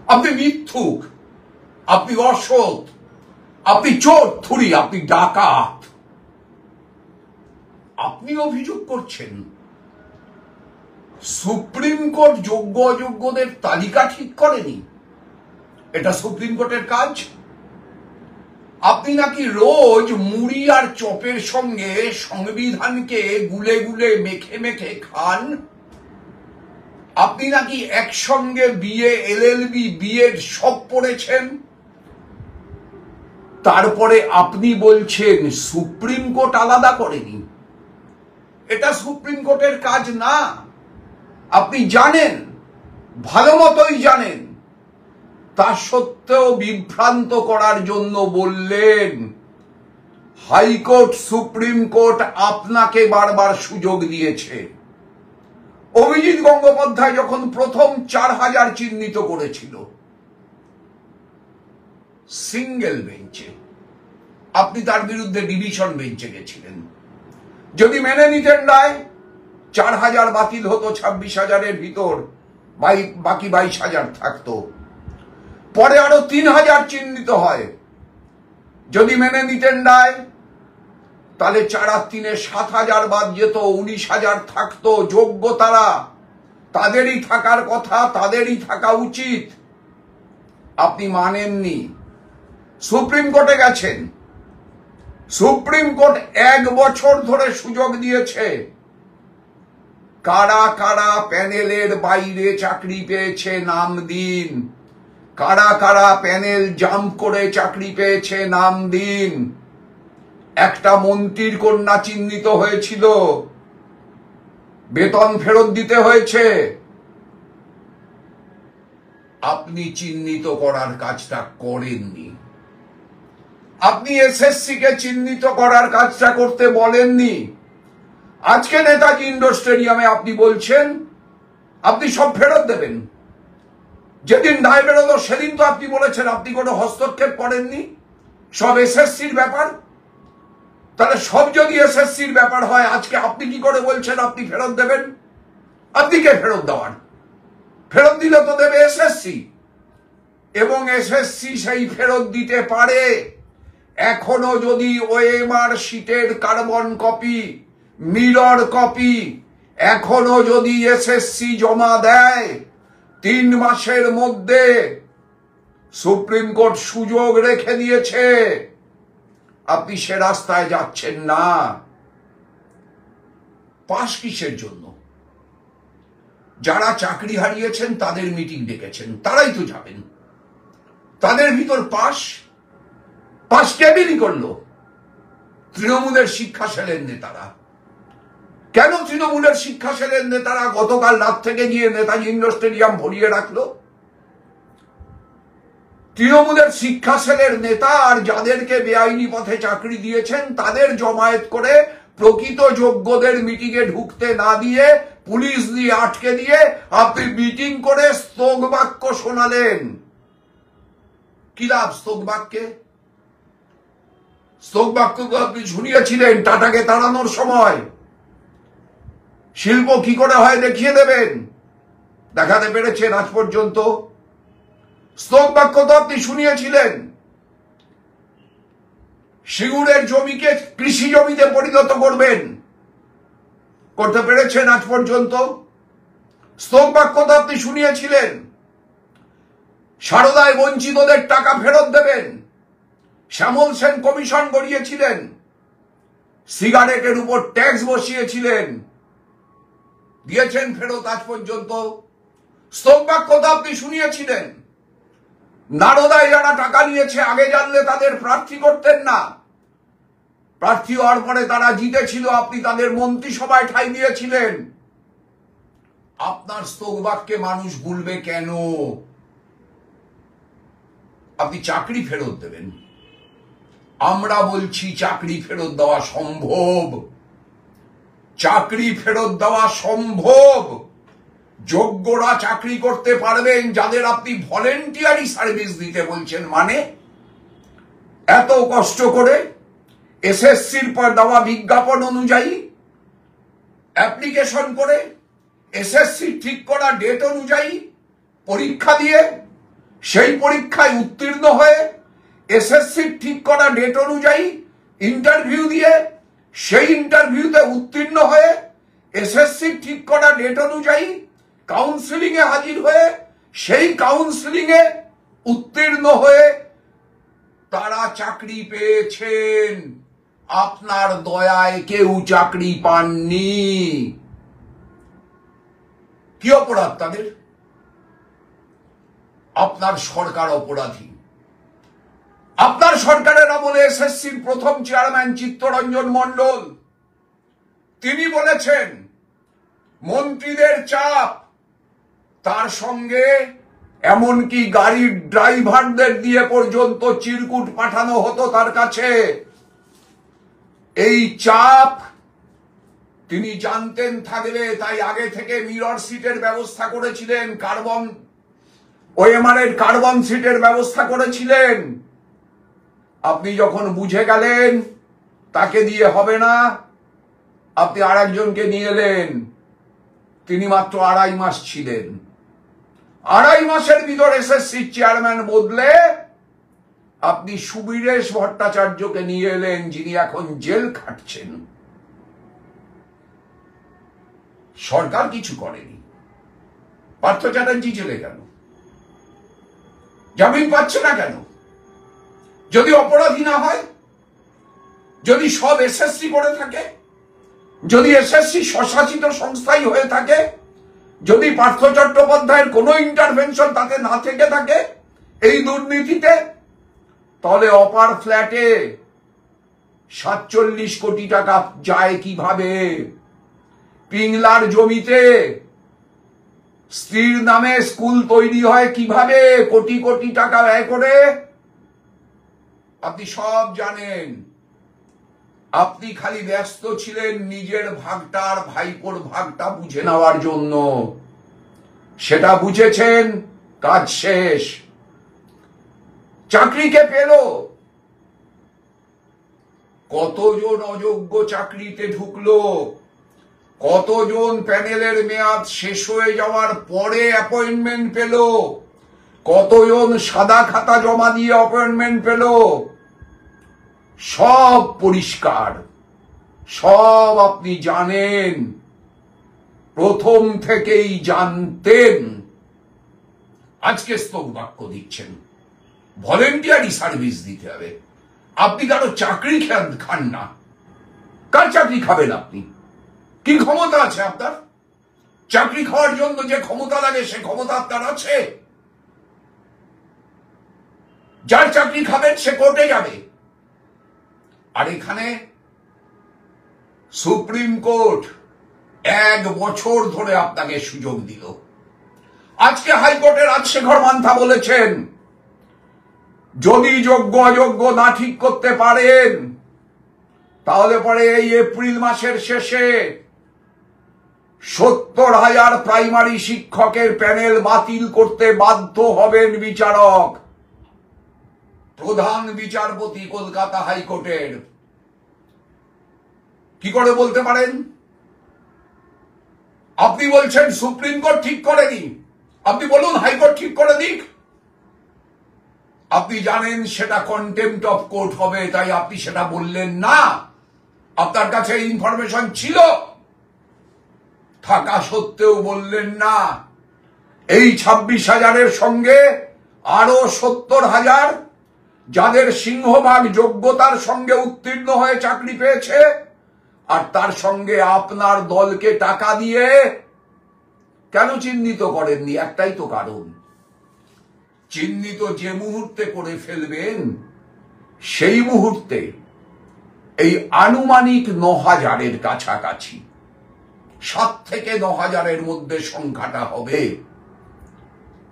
আপনি মিথ্যুক, আপনি অসৎ, আপনি চোর থুরি, আপনি ডাকাত। আপনি অভিযোগ করছেন সুপ্রিম কোর্ট যোগ্য অযোগ্যদের তালিকা ঠিক করেনি, এটা সুপ্রিম কোর্টের কাজ। আপনি নাকি রোজ মুড়ি আর চপের সঙ্গে সংবিধানকে গুলে গুলে মেখে মেখে খান। আপনি নাকি একসঙ্গে বিএ, এলএলবি, বিএড সব পড়েছেন। তারপরে আপনি বলছেন সুপ্রিম কোর্ট আলাদা করেনি। এটা সুপ্রিম কোর্টের কাজ না। আপনি জানেন, ভালো মতোই জানেন, তা সত্ত্বেও বিভ্রান্ত করার জন্য বললেন। হাইকোর্ট, সুপ্রিম কোর্ট আপনাকে বারবার সুযোগ দিয়েছে। অভিজিৎ গঙ্গোপাধ্যায় যখন প্রথম 4000 চিহ্নিত করেছিল সিঙ্গেল বেঞ্চে, আপনি তার বিরুদ্ধে ডিভিশন বেঞ্চে গেছিলেন। যদি মেনে নিতেন রায়, 4000 বাতিল হতো, 26,000-এর ভিতর বাকি 22,000 থাকতো। পরে আরো 3000 চিহ্নিত হয়। যদি মেনে নিতেন রায়, তাহলে 4 আর 3 7,000 বাদ যেত, 19,000 থাকতো। যোগ্য তারা, তাদেরই থাকার কথা, তাদেরই থাকা উচিত। আপনি মানেননি, সুপ্রিম কোর্টে গেছেন। সুপ্রিম কোর্ট 1 বছর ধরে সুযোগ দিয়েছে কারা কারা প্যানেলের বাইরে চাকরি পেয়েছে নাম দিন, কারা কারা প্যানেল জাম্প করে চাকরি পেয়েছে নাম দিন। একটা মন্ত্রীর কন্যা চিহ্নিত হয়েছিল, বেতন ফেরত দিতে হয়েছে। আপনি চিহ্নিত করার কাজটা করেননি। আপনি এসএসসি কে চিহ্নিত করার কাজটা করতে বলেননি। আজকে নেতাজি ইন্ডোর স্টেডিয়ামে আপনি বলছেন আপনি সব ফেরত দেবেন। যেদিন রায় বেরোলো সেদিন তো আপনি বলেছেন আপনি কোনো হস্তক্ষেপ করেননি, সব এসএসসির ব্যাপার। তাহলে সব যদি এসএসসির ব্যাপার হয়, আজকে আপনি কি করে বলছেন আপনি ফেরত দেবেন? আপনি কে ফেরত দেওয়ার? ফেরত দিলে তো দেবে এসএসসি, এবং এসএসসি সেই ফেরত দিতে পারে। এখনো যদি ওএমআর শিটের কার্বন কপি, মিরর কপি এখনো যদি এসএসসি জমা দেয়, 3 মাসের মধ্যে সুপ্রিম কোর্ট সুযোগ রেখে দিয়েছে। আপনি সে রাস্তায় যাচ্ছেন না। পাস কিসের জন্য? যারা চাকরি হারিয়েছেন তাদের মিটিং ডেকেছেন, তারাই তো যাবেন। তাদের ভিতর পাস কে বিলি করলো? তৃণমূলের শিক্ষা সেলের নেতারা। কেন তৃণমূলের শিক্ষা সেলের নেতারা গতকাল রাত থেকে গিয়ে নেতাজি ইন্ডোর স্টেডিয়াম ভরিয়ে রাখলো? তৃণমূলের শিক্ষা সেলের নেতা আর যাদেরকে বেআইনি পথে চাকরি দিয়েছেন তাদের জমায়েত করে প্রকৃত যোগ্যদের মিটিংয়ে ঢুকতে না দিয়ে পুলিশ দিয়ে আটকে দিয়ে আপনি মিটিং করে স্তোক বাক্য শোনালেন। কি লাভ স্তোক বাক্যে? স্তোক বাক্য আপনি শুনিয়েছিলেন টাটাকে তাড়ানোর সময়। শিল্প কি করে হয় দেখিয়ে দেবেন, দেখাতে পেরেছেন আজ পর্যন্ত? স্তোক বাক্য তো আপনি শুনিয়েছিলেন। সিঙ্গুরের জমিকে কৃষি জমিতে পরিণত করবেন, করতে পেরেছেন আজ পর্যন্ত? স্তোক বাক্য তো আপনি শুনিয়েছিলেন। সারদায় বঞ্চিতদের টাকা ফেরত দেবেন, শ্যামল সেন কমিশন গড়িয়েছিলেন, সিগারেটের উপর ট্যাক্স বসিয়েছিলেন, দিয়েছেন ফেরত আজ পর্যন্ত? স্তোক বাক্য তো আপনি শুনিয়েছিলেন। নারদায় যারা টাকা নিয়েছে আগে জানলে তাদের প্রার্থী করতেন না, প্রার্থী হওয়ার পরে তারা জিতেছিল, আপনি তাদের মন্ত্রিসভায় ঠাঁই দিয়েছিলেন। আপনার স্তোক বাক্যে মানুষ ভুলবে কেন? আপনি চাকরি ফেরত দেবেন। আমরা বলছি চাকরি ফেরত দেওয়া সম্ভব, চাকরি ফেরত দেওয়া সম্ভব। যোগ্যরা চাকরি করতে পারবেন, যাদের আপনি ভলেন্টিয়ারি সার্ভিস দিতে বলছেন। মানে এত কষ্ট করে এসএসসির পর দেওয়া বিজ্ঞাপন অনুযায়ী অ্যাপ্লিকেশন করে এসএসসি ঠিক করা ডেট অনুযায়ী পরীক্ষা দিয়ে সেই পরীক্ষায় উত্তীর্ণ হয়ে এসএসসির ঠিক করা ডেট অনুযায়ী ইন্টারভিউ দিয়ে সেই ইন্টারভিউতে উত্তীর্ণ হয়ে এসএসসির ঠিক করা ডেট অনুযায়ী কাউন্সিলিং এ হাজির হয়ে সেই কাউন্সিলিং এ উত্তীর্ণ হয়ে তারা চাকরি পেয়েছেন। আপনার দয়ায় কেউ চাকরি পাননি। কি অপরাধ তাদের? আপনার সরকার অপরাধী। আপনার সরকারের আমলে এসএসসির প্রথম চেয়ারম্যান চিত্তরঞ্জন মণ্ডল তিনি বলেছেন মন্ত্রীদের চাপ, তার সঙ্গে এমনকি গাড়ির ড্রাইভারদের দিয়ে পর্যন্ত চিরকুট পাঠানো হতো তার কাছে। এই চাপ তিনি জানতেন থাকবে, তাই আগে থেকে মিরর সিটের ব্যবস্থা করেছিলেন, কার্বন ওএমআর এর কার্বন সিটের ব্যবস্থা করেছিলেন। আপনি যখন বুঝে গেলেন তাকে দিয়ে হবে না, আপনি আরেকজনকে নিয়ে এলেন। তিনি মাত্র 2.5 মাস ছিলেন। 2.5 মাসের ভিতর এসএসসি চেয়ারম্যান বদলে আপনি সুবীরেশ ভট্টাচার্যকে নিয়ে এলেন, যিনি এখন জেল খাটছেন। সরকার কিছু করেনি। পার্থ চ্যাটার্জি জেলে কেন? জামিন পাচ্ছে না কেন? যদি অপরাধী না হয়, যদি সব এসএসসি করে থাকে, যদি এসএসসি স্বশাসিত সংস্থাই হয়ে থাকে, যদি পার্থ চট্টোপাধ্যায়ের কোনো ইন্টারভেনশন তাতে না থেকে থাকে এই দুর্নীতিতে, তাহলে অপার ফ্ল্যাটে 47 কোটি টাকা যায় কিভাবে? পিংলার জমিতে স্ত্রীর নামে স্কুল তৈরি হয় কিভাবে কোটি কোটি টাকা ব্যয় করে? আপনি সব জানেন। আপনি খালি ব্যস্ত ছিলেন নিজের ভাগটা আর ভাইপোর ভাগটা বুঝে নেওয়ার জন্য। সেটা বুঝেছেন, কাজ শেষ। চাকরিকে পেল। কতজন অযোগ্য চাকরিতে ঢুকলো, কতজন প্যানেলের মেয়াদ শেষ হয়ে যাওয়ার পরে অ্যাপয়েন্টমেন্ট পেল, কতজন সাদা খাতা জমা দিয়ে অ্যাপয়েন্টমেন্ট পেল, সব পরিষ্কার, সব আপনি জানেন, প্রথম থেকেই জানতেন। আজকে স্তব বাক্য দিচ্ছেন ভলেন্টিয়ারি সার্ভিস দিতে হবে। আপনি কারো চাকরি খান না। কার চাকরি খাবেন আপনি? কি ক্ষমতা আছে আপনার? চাকরি খাওয়ার জন্য যে ক্ষমতা লাগে সে ক্ষমতা আপনার আছে? যার চাকরি খাবেন সে কোর্টে যাবে। আর এখানে সুপ্রিম কোর্ট 1 বছর ধরে আপনাকে সুযোগ দিল। আজকে হাইকোর্টের রাজশেখর মান্থা বলেছেন যদি যোগ্য অযোগ্য না ঠিক করতে পারেন তাহলে পরে এই এপ্রিল মাসের শেষে 70,000 প্রাইমারি শিক্ষকের প্যানেল বাতিল করতে বাধ্য হবেন বিচারক। প্রধান বিচারপতি কলকাতা হাইকোর্টের। কি করে বলতে পারেন? আপনি বলছেন সুপ্রিম কোর্ট ঠিক করেনি, আপনি বলুন হাইকোর্ট ঠিক করে দিক। আপনি জানেন সেটা কন্টেম্পট অফ কোর্ট হবে, তাই আপনি সেটা বললেন না। আপনার কাছে ইনফরমেশন ছিল, থাকা সত্ত্বেও বললেন না। এই 26,000-এর সঙ্গে আরো 70,000 যাদের সিংহভাগ যোগ্যতার সঙ্গে উত্তীর্ণ হয়ে চাকরি পেয়েছে, আর তার সঙ্গে আপনার দলকে টাকা দিয়ে কেন চিহ্নিত করেননি? একটাই তো কারণ, চিহ্নিত যে মুহূর্তে করে ফেলবেন সেই মুহূর্তে এই আনুমানিক 9,000-এর কাছাকাছি, 7 থেকে 9,000-এর মধ্যে সংখ্যাটা হবে,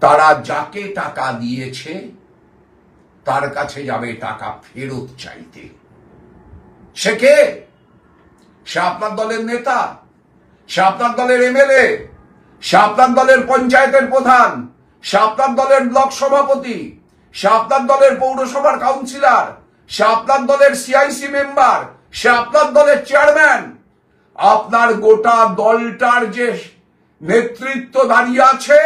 তারা যাকে টাকা দিয়েছে তার কাছে যাবে টাকা ফেরত চাইতে। সে কে? সে আপনার দলের নেতা, সে আপনার দলের এমএলএ, সে আপনার দলের পঞ্চায়েতের প্রধান, সে আপনার দলের ব্লক সভাপতি, সে আপনার দলের পৌরসভার কাউন্সিলর, সে আপনার দলের সিআইসি মেম্বার, সে আপনার দলের চেয়ারম্যান। আপনার গোটা দলটার যে নেতৃত্ব দাঁড়িয়ে আছে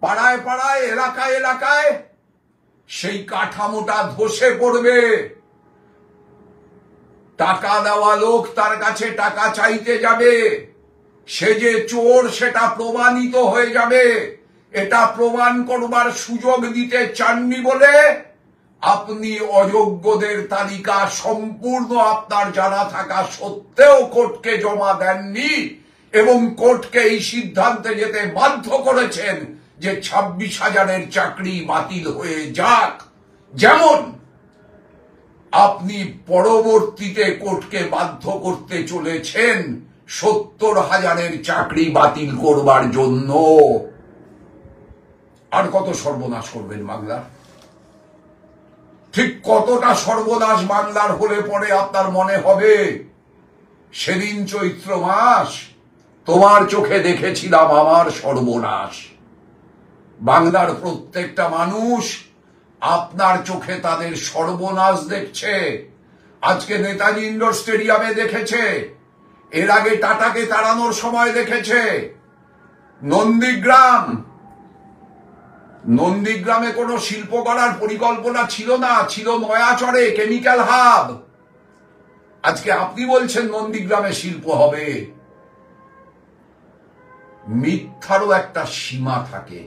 পাড়ায় পাড়ায়, এলাকায় এলাকায় সেই কাঠামোটা ধসে পড়বে। টাকা দেওয়া লোক তার কাছে টাকা চাইতে যাবে, সে যে চোর সেটা প্রমাণিত হয়ে যাবে। এটা প্রমাণ করবার সুযোগ দিতে চাননি বলে আপনি অযোগ্যদের তালিকা সম্পূর্ণ আপনার জানা থাকা সত্ত্বেও কোর্টকে জমা দেননি এবং কোর্টকে এই সিদ্ধান্তে যেতে বাধ্য করেছেন যে 26,000-এর চাকরি বাতিল হয়ে যাক। যেমন আপনি পরবর্তীতে কোর্টকে বাধ্য করতে চলেছেন 70,000-এর চাকরি বাতিল করবার জন্য। আর কত সর্বনাশ করবেন বাংলার? ঠিক কতটা সর্বনাশ বাংলার হলে পরে আপনার মনে হবে সেদিন চৈত্র মাস তোমার চোখে দেখেছিলাম আমার সর্বনাশ। বাংলার প্রত্যেকটা মানুষ আপনার চোখে তাদের সর্বনাশ দেখছে। আজকে নেতাজি ইন্ডোর স্টেডিয়ামে দেখেছে, এর আগে টাটাকে তাড়ানোর সময় দেখেছে। নন্দীগ্রামে কোনো শিল্প করার পরিকল্পনা ছিল না, ছিল নয়াচড়ে কেমিক্যাল হাব। আজকে আপনি বলছেন নন্দীগ্রামে শিল্প হবে। মিথ্যারও একটা সীমা থাকে।